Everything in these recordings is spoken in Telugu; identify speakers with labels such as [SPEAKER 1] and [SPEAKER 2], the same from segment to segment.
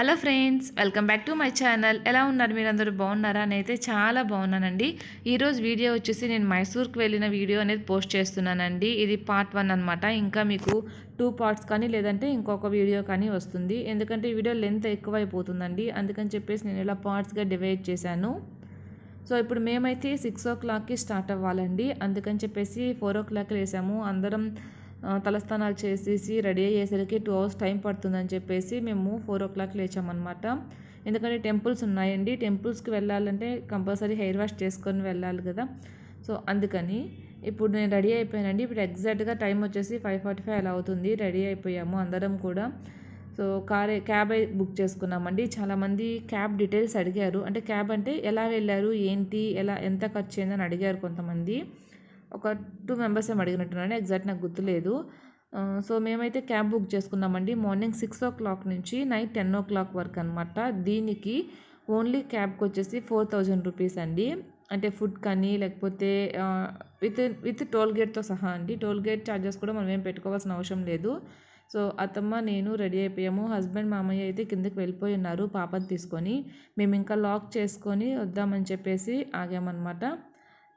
[SPEAKER 1] Hello friends, welcome back to my channel. ఎలా ఉన్నారు మీరందరూ? బాగున్నారా? నేనైతే చాలా బాగున్నానండి. ఈరోజు వీడియో వచ్చేసి నేను మైసూర్కి వెళ్ళిన వీడియో అనేది పోస్ట్ చేస్తున్నానండి. ఇది పార్ట్ 1 అనమాట. ఇంకా మీకు 2 పార్ట్స్ కానీ లేదంటే ఇంకొక వీడియో కానీ వస్తుంది. ఎందుకంటే ఈ వీడియో లెంత్ ఎక్కువైపోతుందండి. అందుకని చెప్పేసి నేను ఇలా పార్ట్స్గా డివైడ్ చేశాను. సో ఇప్పుడు మేమైతే 6 o'clockకి స్టార్ట్ అవ్వాలండి. అందుకని చెప్పేసి 4 o'clock లేసాము. అందరం తలస్నానాలు చేసేసి రెడీ అయ్యేసరికి 2 hours టైం పడుతుందని చెప్పేసి మేము 4 o'clock లేచామన్నమాట. ఎందుకంటే టెంపుల్స్ ఉన్నాయండి. టెంపుల్స్కి వెళ్ళాలంటే కంపల్సరీ హెయిర్ వాష్ చేసుకొని వెళ్ళాలి కదా. సో అందుకని ఇప్పుడు నేను రెడీ అయిపోయానండి. ఇప్పుడు ఎగ్జాక్ట్గా టైం వచ్చేసి 5:45 అలా అవుతుంది. రెడీ అయిపోయాము అందరం కూడా. సో క్యాబ్ బుక్ చేసుకున్నామండి. చాలామంది క్యాబ్ డీటెయిల్స్ అడిగారు. అంటే క్యాబ్ అంటే ఎలా వెళ్ళారు, ఏంటి, ఎంత ఖర్చు అయిందని అడిగారు కొంతమంది. ఒక 2 మెంబర్స్ ఏమో అడిగినట్టున్నాను, ఎగ్జాక్ట్ నాకు గుర్తులేదు. సో మేమైతే క్యాబ్ బుక్ చేసుకున్నామండి. మార్నింగ్ 6 o'clock నుంచి నైట్ 10 o'clock వరకు అనమాట. దీనికి ఓన్లీ క్యాబ్కి వచ్చేసి 4,000 రూపీస్ అండి. అంటే ఫుడ్ కానీ లేకపోతే విత్ టోల్ గేట్తో సహా అండి. టోల్ గేట్ ఛార్జెస్ కూడా మనం ఏం పెట్టుకోవాల్సిన అవసరం లేదు. సో అత్తమ్మ నేను రెడీ అయిపోయాము. హస్బెండ్ మామయ్య అయితే కిందకి వెళ్ళిపోయి ఉన్నారు పాపని తీసుకొని. మేము ఇంకా లాక్ చేసుకొని వద్దామని చెప్పేసి ఆగామన్నమాట.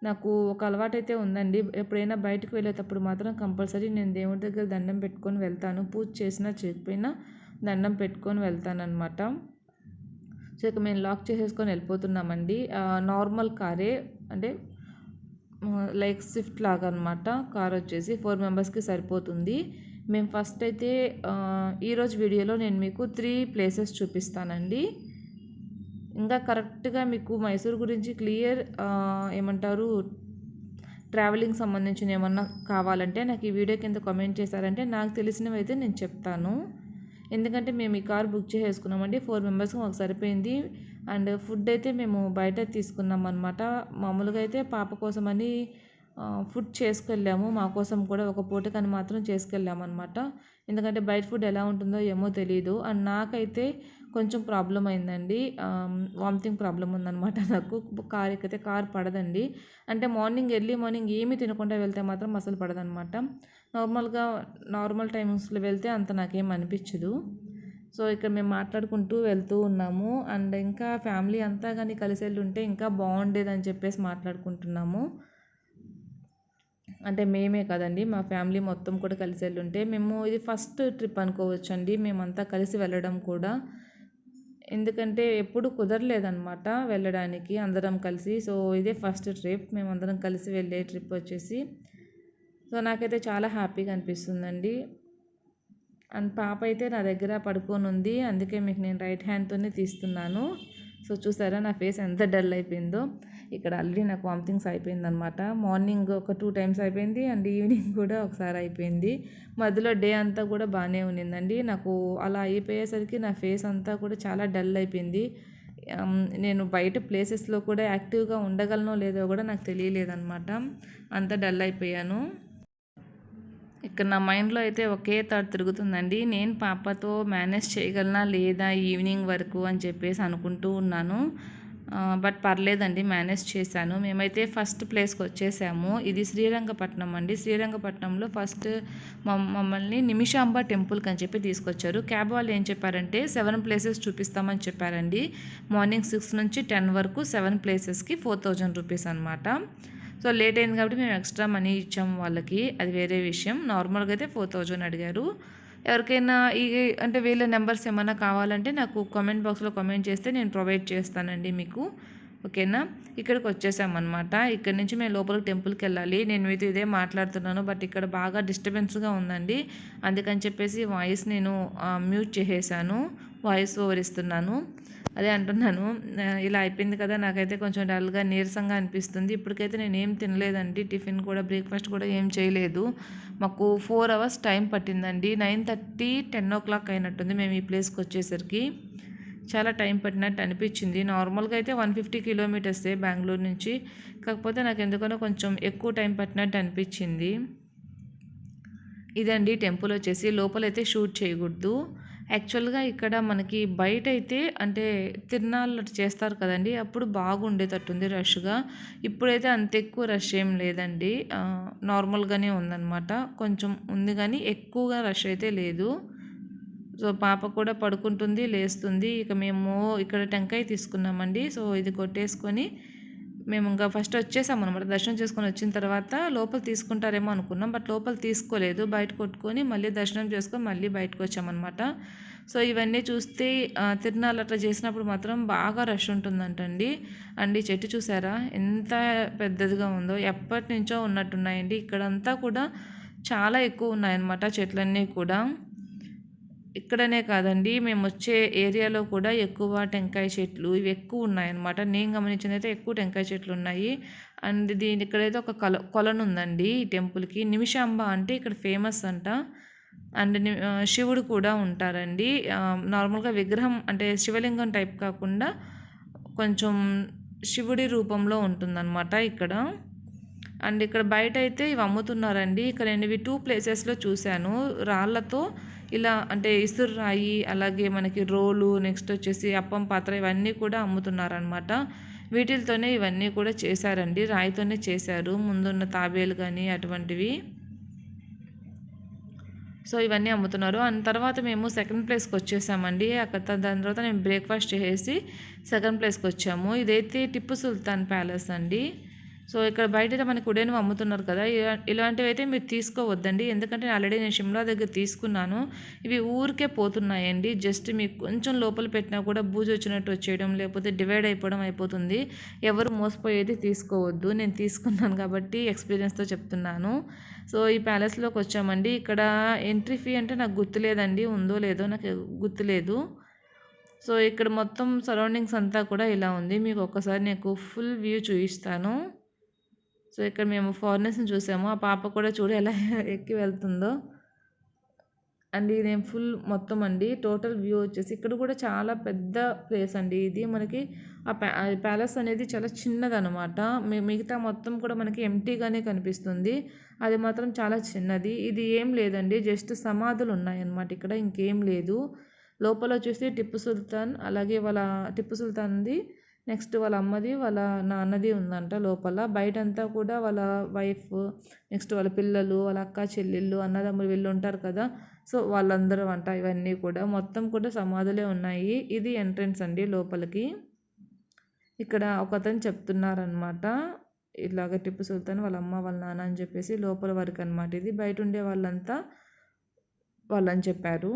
[SPEAKER 1] నాకు ఒక అలవాటైతే ఉందండి. ఎప్పుడైనా బయటకు వెళ్ళేటప్పుడు మాత్రం కంపల్సరీ నేను దేవుడి దగ్గర దండం పెట్టుకొని వెళ్తాను. పూజ చేసినా చేయకపోయినా దండం పెట్టుకొని వెళ్తానన్నమాట. సో ఇక మేము లాక్ చేసేసుకొని వెళ్ళిపోతున్నామండి. నార్మల్ కారే, అంటే లైక్ స్విఫ్ట్ లాగా అనమాట. కార్ వచ్చేసి 4 మెంబర్స్కి సరిపోతుంది. మేము ఫస్ట్ అయితే ఈరోజు వీడియోలో నేను మీకు 3 ప్లేసెస్ చూపిస్తానండి. ఇంకా కరెక్ట్గా మీకు మైసూర్ గురించి క్లియర్ ఏమంటారు ట్రావెలింగ్ సంబంధించిన ఏమన్నా కావాలంటే నాకు ఈ వీడియో కింద కామెంట్ చేశారంటే నాకు తెలిసినవి అయితే నేను చెప్తాను. ఎందుకంటే మేము ఈ కార్ బుక్ చేసుకున్నామండి. 4 మెంబర్స్కి మాకు సరిపోయింది. అండ్ ఫుడ్ అయితే మేము బయట తీసుకున్నాం అనమాట. మామూలుగా అయితే పాప కోసమని ఫుడ్ చేసుకెళ్ళాము. మా కోసం కూడా ఒక పూటకని మాత్రం చేసుకెళ్ళాము అనమాట. ఎందుకంటే బయట ఫుడ్ ఎలా ఉంటుందో ఏమో తెలియదు. అండ్ నాకైతే కొంచెం ప్రాబ్లం అయిందండి. వామిటింగ్ ప్రాబ్లం ఉందన్నమాట నాకు. కార్ ఎక్కితే కార్ పడదండి. అంటే ఎర్లీ మార్నింగ్ ఏమీ తినకుండా వెళ్తే మాత్రం అసలు పడదనమాట. నార్మల్ టైమింగ్స్లో వెళ్తే అంత నాకేం అనిపించదు. సో ఇక్కడ మేము మాట్లాడుకుంటూ వెళ్తూ ఉన్నాము. అండ్ ఇంకా ఫ్యామిలీ అంతా కానీ కలిసి వెళ్ళి ఉంటే ఇంకా బాగుండేదని చెప్పేసి మాట్లాడుకుంటున్నాము. అంటే మేమే కదండి, మా ఫ్యామిలీ మొత్తం కూడా కలిసి వెళ్ళి ఉంటే. మేము ఇది ఫస్ట్ ట్రిప్ అనుకోవచ్చు అండి మేమంతా కలిసి వెళ్ళడం కూడా. ఎందుకంటే ఎప్పుడు కుదరలేదన్నమాట వెళ్ళడానికి అందరం కలిసి. సో ఇదే ఫస్ట్ ట్రిప్ మేమందరం కలిసి వెళ్ళే ట్రిప్ వచ్చేసి. సో నాకైతే చాలా హ్యాపీగా అనిపిస్తుందండి. అండ్ పాప అయితే నా దగ్గర పడుకొని ఉంది. అందుకే మీకు నేను రైట్ హ్యాండ్తోనే తీస్తున్నాను. సో చూసారా నా ఫేస్ ఎంత డల్ అయిపోయిందో. ఇక్కడ ఆల్రెడీ నాకు వామిటింగ్స్ అయిపోయిందనమాట. మార్నింగ్ ఒక 2 times అయిపోయింది. అండ్ ఈవినింగ్ కూడా ఒకసారి అయిపోయింది. మధ్యలో డే అంతా కూడా బాగానే ఉన్నిందండి. నాకు అలా అయిపోయేసరికి నా ఫేస్ అంతా కూడా చాలా డల్ అయిపోయింది. నేను బయట ప్లేసెస్లో కూడా యాక్టివ్గా ఉండగలనో లేదో కూడా నాకు తెలియలేదన్నమాట. అంత డల్ అయిపోయాను. ఇక్కడ నా మైండ్లో అయితే ఒకే థాట్ తిరుగుతుందండి. నేను పాపతో మేనేజ్ చేయగలనా లేదా ఈవినింగ్ వరకు అని చెప్పేసి అనుకుంటూ ఉన్నాను. బట్ పర్లేదండి, మేనేజ్ చేశాను. మేమైతే ఫస్ట్ ప్లేస్కి వచ్చేసాము. ఇది శ్రీరంగపట్నం అండి. శ్రీరంగపట్నంలో ఫస్ట్ మమ్మల్ని నిమిషాంబ టెంపుల్కి అని చెప్పి తీసుకొచ్చారు. క్యాబ్ వాళ్ళు ఏం చెప్పారంటే 7 places చూపిస్తామని చెప్పారండి. మార్నింగ్ 6 నుంచి 10 వరకు 7 placesకి 4,000 రూపీస్ అనమాట. సో లేట్ అయింది కాబట్టి మేము ఎక్స్ట్రా మనీ ఇచ్చాము వాళ్ళకి, అది వేరే విషయం. నార్మల్గా అయితే 4,000 అడిగారు. ఎవరికైనా అంటే వీళ్ళ నెంబర్స్ ఏమైనా కావాలంటే నాకు కామెంట్ బాక్స్లో కామెంట్ చేస్తే నేను ప్రొవైడ్ చేస్తానండి మీకు. ఓకేనా? ఇక్కడికి వచ్చేసామన్నమాట. ఇక్కడ నుంచి మేము లోపలికి టెంపుల్కి వెళ్ళాలి. నేను మీతో ఇదే మాట్లాడుతున్నాను, బట్ ఇక్కడ బాగా డిస్టర్బెన్స్గా ఉందండి. అందుకని చెప్పేసి వాయిస్ నేను మ్యూట్ చేసేసాను. వాయిస్ ఓవర్ ఇస్తున్నాను. అదే అంటున్నాను, ఇలా అయిపోయింది కదా, నాకైతే కొంచెం డల్గా నీరసంగా అనిపిస్తుంది. ఇప్పటికైతే నేను ఏం తినలేదండి. టిఫిన్ కూడా బ్రేక్ఫాస్ట్ కూడా ఏం చేయలేదు. మాకు 4 hours టైం పట్టిందండి. 9:30 10 o'clock అయినట్టుంది మేము ఈ ప్లేస్కి వచ్చేసరికి. చాలా టైం పట్టినట్టు అనిపించింది. నార్మల్గా అయితే 150 kilometers బెంగళూరు నుంచి. కాకపోతే నాకు ఎందుకనో కొంచెం ఎక్కువ టైం పట్టినట్టు అనిపించింది. ఇదండి టెంపుల్ వచ్చేసి. లోపలైతే షూట్ చేయకూడదు. యాక్చువల్గా ఇక్కడ మనకి బయట అయితే అంటే తిరునాళ్ళు చేస్తారు కదండి, అప్పుడు బాగుండేటట్టుంది రష్గా. ఇప్పుడైతే అంత ఎక్కువ రష్ ఏం లేదండి, నార్మల్గానే ఉందన్నమాట. కొంచెం ఉంది కానీ ఎక్కువగా రష్ అయితే లేదు. సో పాప కూడా పడుకుంటుంది, లేస్తుంది. ఇక మేము ఇక్కడ టెంకాయ తీసుకున్నామండి. సో ఇది కొట్టేసుకొని మేము ఇంకా ఫస్ట్ వచ్చేసామన్నమాట. దర్శనం చేసుకొని వచ్చిన తర్వాత లోపల తీసుకుంటారేమో అనుకున్నాం, బట్ లోపల తీసుకోలేదు. బయట కొట్టుకొని మళ్ళీ దర్శనం చేసుకొని మళ్ళీ బయటకు వచ్చామన్నమాట. సో ఇవన్నీ చూస్తే తిరునాళ్ళు అట్లా చేసినప్పుడు మాత్రం బాగా రష్ ఉంటుందంటండి. అండ్ ఈ చెట్టు చూసారా ఎంత పెద్దదిగా ఉందో, ఎప్పటి నుంచో ఉన్నట్టున్నాయండి. ఇక్కడంతా కూడా చాలా ఎక్కువ ఉన్నాయన్నమాట చెట్లన్నీ కూడా. ఇక్కడనే కాదండి, మేము వచ్చే ఏరియాలో కూడా ఎక్కువ టెంకాయ చెట్లు ఇవి ఎక్కువ ఉన్నాయన్నమాట. నేను గమనించిందైతే ఎక్కువ టెంకాయ చెట్లు ఉన్నాయి. అండ్ ఇక్కడైతే ఒక కొలను ఉందండి ఈ టెంపుల్కి. నిమిషాంబ అంటే ఇక్కడ ఫేమస్ అంట. అండ్ శివుడు కూడా ఉంటారండి. నార్మల్గా విగ్రహం అంటే శివలింగం టైప్ కాకుండా కొంచెం శివుడి రూపంలో ఉంటుందన్నమాట ఇక్కడ. అండ్ ఇక్కడ బయట అయితే ఇవి అమ్ముతున్నారండి. ఇక్కడ నేను ఇవి 2 ప్లేసెస్లో చూశాను. రాళ్ళతో ఇలా అంటే ఇసురు రాయి, అలాగే మనకి రోలు, నెక్స్ట్ వచ్చేసి అప్పం పాత్ర ఇవన్నీ కూడా అమ్ముతున్నారనమాట. వీటితోనే ఇవన్నీ కూడా చేశారండి, రాయితోనే చేశారు ముందున్న తాబేలు కానీ అటువంటివి. సో ఇవన్నీ అమ్ముతున్నారు. అండ్ తర్వాత మేము సెకండ్ ప్లేస్కి వచ్చేసామండి. అక్కడ దాని తర్వాత మేము బ్రేక్ఫాస్ట్ చేసేసి సెకండ్ ప్లేస్కి వచ్చాము. ఇదైతే టిప్పు సుల్తాన్ ప్యాలెస్ అండి. సో ఇక్కడ బయట మనకి ఉడేను అమ్ముతున్నారు కదా, ఇలాంటివి అయితే మీరు తీసుకోవద్దండి. ఎందుకంటే ఆల్రెడీ నేను షిమ్లా దగ్గర తీసుకున్నాను. ఇవి ఊరికే పోతున్నాయండి. జస్ట్ మీకు కొంచెం లోపల పెట్టినా కూడా బూజు వచ్చినట్టు వచ్చేయడం, లేకపోతే డివైడ్ అయిపోవడం అయిపోతుంది. ఎవరు మోసపోయేది తీసుకోవద్దు. నేను తీసుకున్నాను కాబట్టి ఎక్స్పీరియన్స్తో చెప్తున్నాను. సో ఈ ప్యాలెస్లోకి వచ్చామండి. ఇక్కడ ఎంట్రీ ఫీ అంటే నాకు గుర్తులేదండి, ఉందో లేదో నాకు గుర్తులేదు. సో ఇక్కడ మొత్తం సరౌండింగ్స్ అంతా కూడా ఇలా ఉంది. మీకు ఒక్కసారి నేను ఫుల్ వ్యూ చూపిస్తాను. సో ఇక్కడ మేము ఫారినర్స్ని చూసాము. ఆ పాప కూడా చూడు ఎలా ఎక్కి వెళ్తుందో. అండ్ ఇది ఫుల్ మొత్తం అండి టోటల్ వ్యూ వచ్చేసి ఇక్కడ కూడా చాలా పెద్ద ప్లేస్ అండి. ఇది మనకి ఆ ప్యాలెస్ అనేది చాలా చిన్నదనమాట. మిగతా మొత్తం కూడా మనకి ఎంటీగానే కనిపిస్తుంది. అది మాత్రం చాలా చిన్నది. ఇది ఏం లేదండి, జస్ట్ సమాధులు ఉన్నాయన్నమాట ఇక్కడ, ఇంకేం లేదు. లోపల వచ్చేసి టిప్పు సుల్తాన్, అలాగే వాళ్ళ టిప్పు సుల్తాన్ది, నెక్స్ట్ వాళ్ళ అమ్మది, వాళ్ళ నాన్నది ఉందంట లోపల. బయటంతా కూడా వాళ్ళ వైఫ్, నెక్స్ట్ వాళ్ళ పిల్లలు, వాళ్ళ అక్క చెల్లెళ్ళు, అన్నదమ్ములు వీళ్ళు ఉంటారు కదా, సో వాళ్ళందరూ అంట. ఇవన్నీ కూడా మొత్తం కూడా సమాధులే ఉన్నాయి. ఇది ఎంట్రన్స్ అండి లోపలికి. ఇక్కడ ఒక అతను చెప్తున్నారనమాట, ఇలాగ టిప్పు సుల్తాన్ వాళ్ళ అమ్మ వాళ్ళ నాన్న అని చెప్పేసి లోపల వరకు అనమాట. ఇది బయట ఉండే వాళ్ళంతా వాళ్ళని చెప్పారు.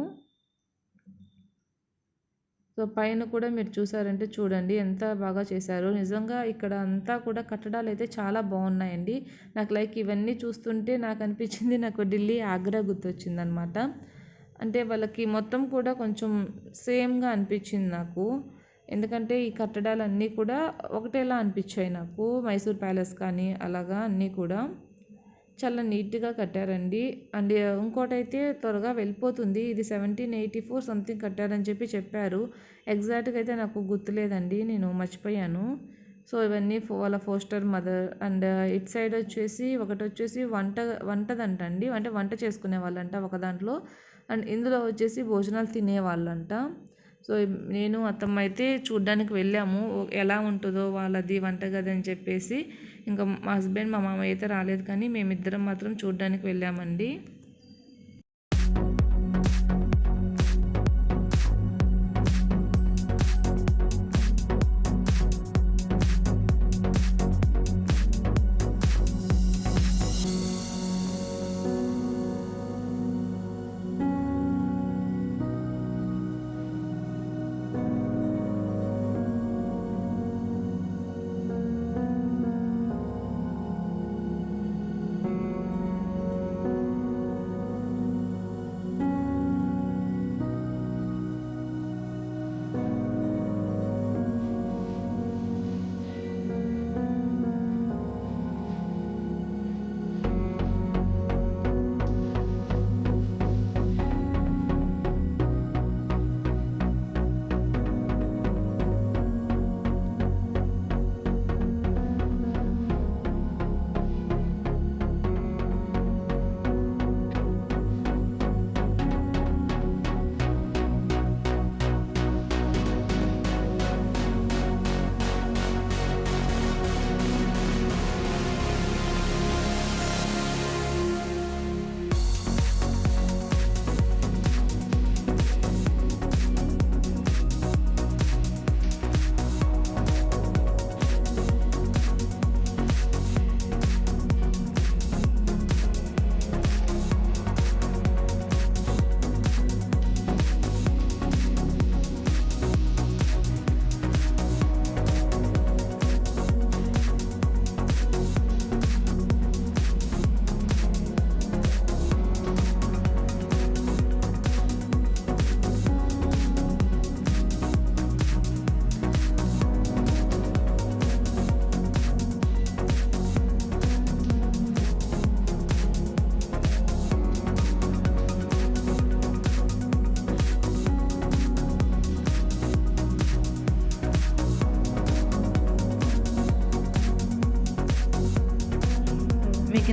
[SPEAKER 1] సో పైన కూడా మీరు చూసారంటే చూడండి ఎంత బాగా చేశారో. నిజంగా ఇక్కడ అంతా కూడా కట్టడాలు అయితే చాలా బాగున్నాయండి. నాకు ఇవన్నీ చూస్తుంటే నాకు అనిపించింది, నాకు ఢిల్లీ, ఆగ్రా గుర్తొచ్చిందనమాట. అంటే వాళ్ళకి మొత్తం కూడా కొంచెం సేమ్గా అనిపించింది నాకు. ఎందుకంటే ఈ కట్టడాలన్నీ కూడా ఒకటేలా అనిపించాయి నాకు. మైసూర్ ప్యాలెస్ కానీ అలాగా అన్నీ కూడా చాలా నీట్గా కట్టారండి. అండ్ ఇంకోటైతే త్వరగా వెళ్ళిపోతుంది. ఇది 1784 సంథింగ్ కట్టారని చెప్పారు. ఎగ్జాక్ట్గా అయితే నాకు గుర్తులేదండి, నేను మర్చిపోయాను. సో ఇవన్నీ వాళ్ళ foster mother. And it side వచ్చేసి ఒకటి వచ్చేసి వంటదంట అండి, అంటే వంట చేసుకునే వాళ్ళంట ఒక దాంట్లో. అండ్ ఇందులో వచ్చేసి భోజనాలు తినేవాళ్ళంట. సో నేను అత్తమ్మ అయితే చూడ్డానికి వెళ్ళాము, ఎలా ఉంటుందో వాళ్ళది వంటగది అని చెప్పేసి. ఇంకా మా హస్బెండ్, మా మామయ్య అయితే రాలేదు, కానీ మేమిద్దరం మాత్రం చూడ్డానికి వెళ్ళామండి.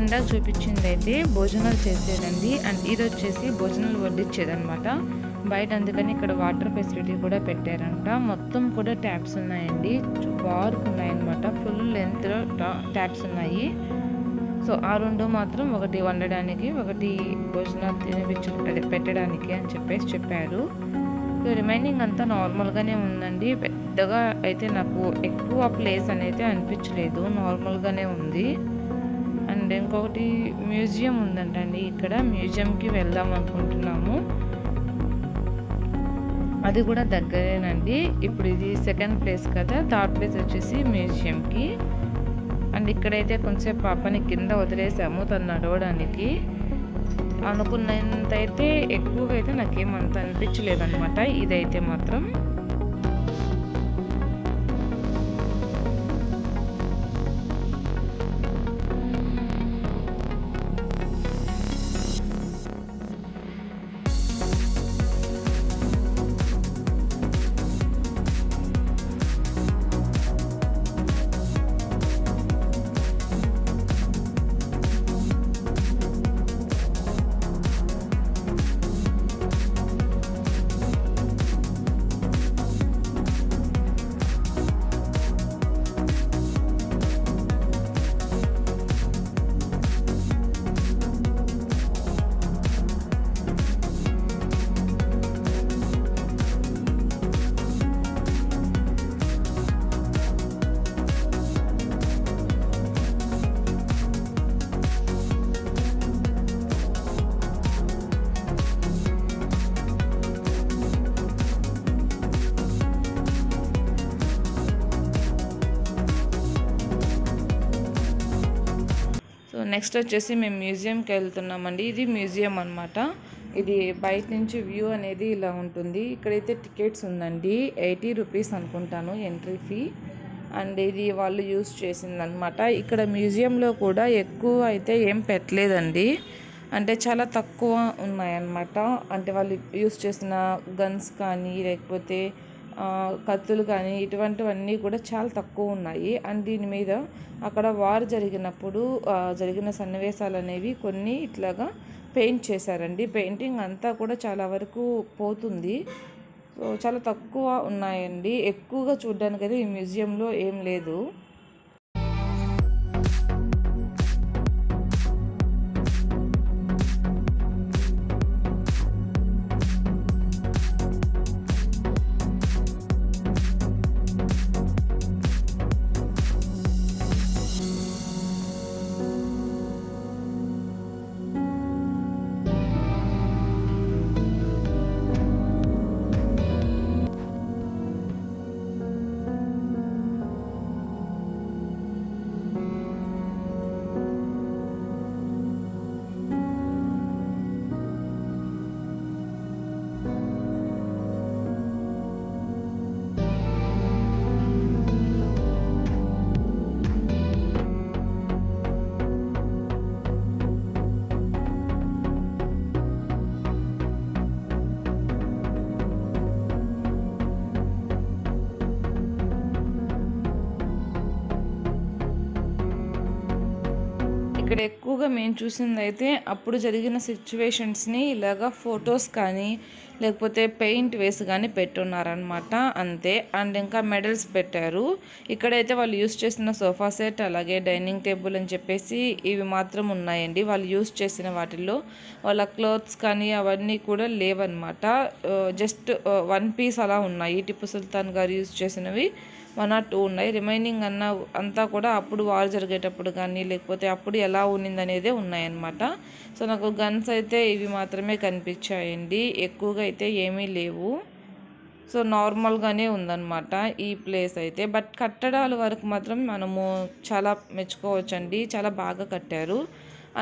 [SPEAKER 1] ఇందాక చూపించింది అయితే భోజనాలు చేసేదండి. అండ్ ఇది వచ్చేసి భోజనాలు వడ్డించేదనమాట బయట. అందుకని ఇక్కడ వాటర్ ఫెసిలిటీ కూడా పెట్టారంట. మొత్తం కూడా ట్యాప్స్ ఉన్నాయండి, బార్కు ఉన్నాయన్నమాట. ఫుల్ లెంత్లో ట్యాప్స్ ఉన్నాయి. సో ఆ రెండు మాత్రం, ఒకటి వండడానికి, ఒకటి భోజనాలు పెట్టడానికి అని చెప్పారు. సో రిమైనింగ్ అంతా నార్మల్గానే ఉందండి. పెద్దగా అయితే నాకు ఎక్కువ ప్లేస్ అనేది అనిపించలేదు, నార్మల్గానే ఉంది. అండ్ ఇంకొకటి మ్యూజియం ఉందంటండి ఇక్కడ. మ్యూజియంకి వెళ్దాం అనుకుంటున్నాము, అది కూడా దగ్గరేనండి. ఇప్పుడు ఇది సెకండ్ ప్లేస్ కదా, థర్డ్ ప్లేస్ వచ్చేసి మ్యూజియంకి. అండ్ ఇక్కడైతే కొంచెం పాపని కింద వదిలేసాము తను నడవడానికి. అనుకున్నంత అయితే ఎక్కువగా అయితే నాకేమంత అనిపించలేదన్నమాట ఇదైతే మాత్రం. నెక్స్ట్ వచ్చేసి మేము మ్యూజియంకి వెళ్తున్నామండి. ఇది మ్యూజియం అనమాట. ఇది బయట నుంచి వ్యూ అనేది ఇలా ఉంటుంది. ఇక్కడైతే టికెట్స్ ఉందండి, 80 రూపీస్ అనుకుంటాను ఎంట్రీ ఫీ. అండ్ ఇది వాళ్ళు యూస్ చేసిందనమాట. ఇక్కడ మ్యూజియంలో కూడా ఎక్కువ అయితే ఏం పెట్టలేదండి, అంటే చాలా తక్కువ ఉన్నాయన్నమాట. అంటే వాళ్ళు యూస్ చేసిన గన్స్ కానీ, లేకపోతే కత్తులు కానీ, ఇటువంటివన్నీ కూడా చాలా తక్కువ ఉన్నాయి. అండ్ దీని మీద అక్కడ వార్ జరిగినప్పుడు జరిగిన సన్నివేశాలు అనేవి కొన్ని ఇట్లాగా పెయింట్ చేశారండి. పెయింటింగ్ అంతా కూడా చాలా వరకు పోతుంది. సో చాలా తక్కువ ఉన్నాయండి, ఎక్కువగా చూడడానికి అయితే ఈ మ్యూజియంలో ఏం లేదు. ఇక్కడ ఎక్కువగా మేము చూసింది అయితే అప్పుడు జరిగిన సిచ్యువేషన్స్ని ఇలాగా ఫొటోస్ కానీ, లేకపోతే పెయింట్ వేసి కానీ పెట్టున్నారనమాట, అంతే. అండ్ ఇంకా మెడల్స్ పెట్టారు. ఇక్కడైతే వాళ్ళు యూస్ చేసిన సోఫా సెట్, అలాగే డైనింగ్ టేబుల్ అని చెప్పేసి ఇవి మాత్రం ఉన్నాయండి. వాళ్ళు యూస్ చేసిన వాటిల్లో వాళ్ళ క్లోత్స్ కానీ అవన్నీ కూడా లేవన్నమాట. జస్ట్ 1 పీస్ అలా ఉన్నాయి. టిప్పు సుల్తాన్ గారు యూస్ చేసినవి 1 or 2 ఉన్నాయి. రిమైనింగ్ అంతా కూడా అప్పుడు వార్ జరిగేటప్పుడు కానీ, లేకపోతే అప్పుడు ఎలా ఉన్నిందనేదే ఉన్నాయన్నమాట. సో నాకు గన్స్ అయితే ఇవి మాత్రమే కనిపించాయండి, ఎక్కువగా అయితే ఏమీ లేవు. సో నార్మల్గానే ఉందన్నమాట ఈ ప్లేస్ అయితే. బట్ కట్టడాల వరకు మాత్రం మనము చాలా మెచ్చుకోవచ్చండి, చాలా బాగా కట్టారు.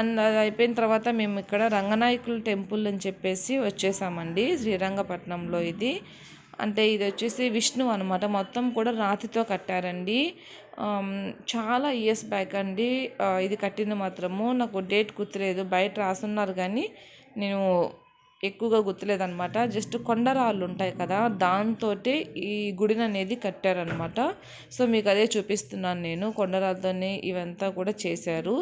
[SPEAKER 1] అండ్ అది అయిపోయిన తర్వాత మేము ఇక్కడ రంగనాయకుల టెంపుల్ అని చెప్పేసి వచ్చేసామండి, శ్రీరంగపట్నంలో ఇది. అంటే ఇది వచ్చేసి విష్ణు అనమాట, మొత్తం కూడా రాతితో కట్టారండి. చాలా ఇయర్స్ బ్యాక్ అండి ఇది కట్టింది మాత్రము. నాకు డేట్ గుర్తులేదు, బయట రాసున్నారు కానీ నేను ఎక్కువగా గుర్తులేదనమాట. జస్ట్ కొండరాళ్ళు ఉంటాయి కదా, దాంతో ఈ గుడిని అనేది కట్టారనమాట. సో మీకు అదే చూపిస్తున్నాను నేను. కొండరాళ్ళతోనే ఇవంతా కూడా చేశారు.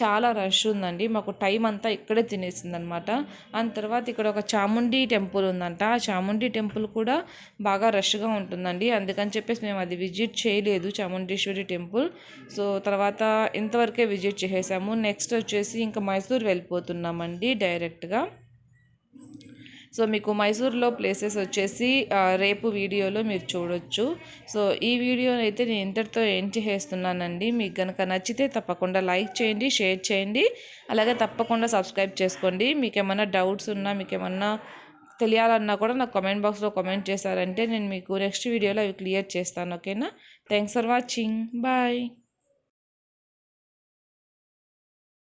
[SPEAKER 1] చాలా రష్ ఉందండి. మాకు టైం అంతా ఇక్కడే తినేసిందనమాట. అండ్ తర్వాత ఇక్కడ ఒక చాముండి టెంపుల్ ఉందంట. ఆ చాముండి టెంపుల్ కూడా బాగా రష్గా ఉంటుందండి. అందుకని చెప్పేసి మేము అది విజిట్ చేయలేదు, చాముండేశ్వరి టెంపుల్. సో తర్వాత ఇంతవరకే విజిట్ చేసేసాము. నెక్స్ట్ వచ్చేసి ఇంకా మైసూర్ వెళ్ళిపోతున్నామండి డైరెక్ట్గా. సో మీకు మైసూర్లో ప్లేసెస్ వచ్చేసి రేపు వీడియోలో మీరు చూడొచ్చు. సో ఈ వీడియోని అయితే నేను ఇంతటితో ఎండ్ చేస్తున్నానండి. మీకు కనుక నచ్చితే తప్పకుండా లైక్ చేయండి, షేర్ చేయండి, అలాగే తప్పకుండా సబ్స్క్రైబ్ చేసుకోండి. మీకు ఏమైనా డౌట్స్ ఉన్నా, మీకు ఏమన్నా తెలియాలన్నా కూడా నాకు కామెంట్ బాక్స్లో కామెంట్ చేశారంటే నేను మీకు నెక్స్ట్ వీడియోలో అవి క్లియర్ చేస్తాను. ఓకేనా? Thanks for watching. బాయ్.